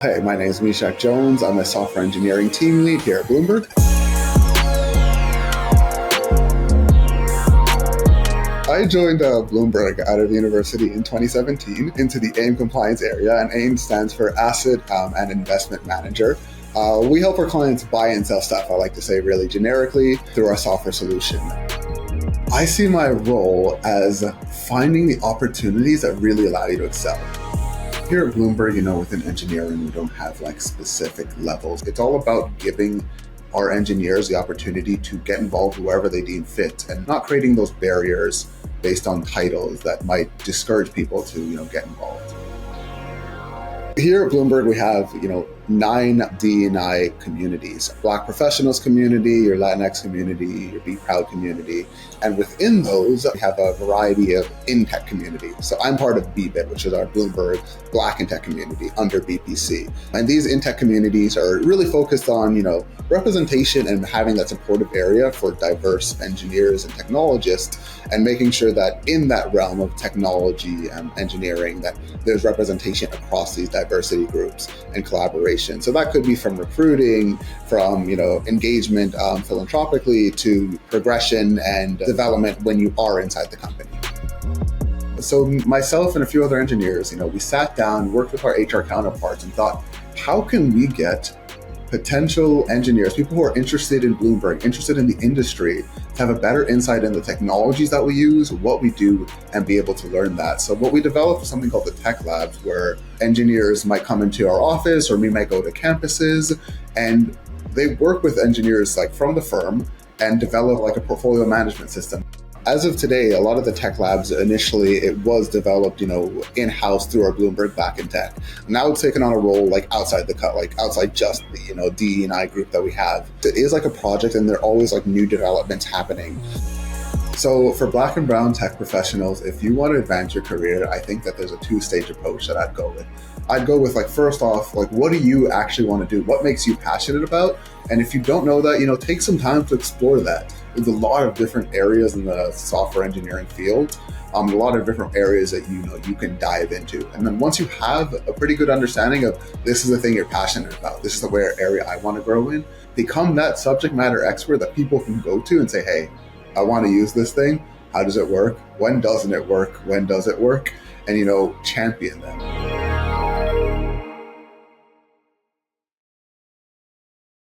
Hey, my name is Meshach Jones. I'm a software engineering team lead here at Bloomberg. I joined Bloomberg out of university in 2017 into the AIM compliance area, and AIM stands for Asset and Investment Manager. We help our clients buy and sell stuff, I like to say really generically, through our software solution. I see my role as finding the opportunities that really allow you to excel. Here at Bloomberg, within engineering, we don't have specific levels. It's all about giving our engineers the opportunity to get involved wherever they deem fit and not creating those barriers based on titles that might discourage people to, get involved. Here at Bloomberg, we have, 9 D&I communities: Black professionals community, your Latinx community, your Be Proud community. And within those, we have a variety of in-tech communities. So I'm part of BBIT, which is our Bloomberg Black in Tech community under BPC. And these in-tech communities are really focused on, representation and having that supportive area for diverse engineers and technologists, and making sure that in that realm of technology and engineering, that there's representation across these diversity groups and collaboration. So that could be from recruiting, from engagement philanthropically, to progression and development when you are inside the company. So myself and a few other engineers, we sat down, worked with our HR counterparts, and thought, how can we get potential engineers, people who are interested in Bloomberg, interested in the industry, to have a better insight in the technologies that we use, what we do, and be able to learn that. So what we developed was something called the Tech Labs, where engineers might come into our office, or we might go to campuses, and they work with engineers from the firm and develop a portfolio management system. As of today, a lot of the Tech Labs, initially, it was developed, in-house through our Bloomberg Back in Tech. Now it's taken on a role outside the cut, outside just the, D&I group that we have. It is a project, and there are always new developments happening. So for Black and Brown tech professionals, if you want to advance your career, I think that there's a 2-stage approach that I'd go with. I'd go with first off, what do you actually want to do? What makes you passionate about? And if you don't know that, take some time to explore that. There's a lot of different areas in the software engineering field, a lot of different areas that you can dive into. And then once you have a pretty good understanding of this is the thing you're passionate about, this is the area I want to grow in, become that subject matter expert that people can go to and say, hey, I want to use this thing. How does it work? When doesn't it work? When does it work? And champion them.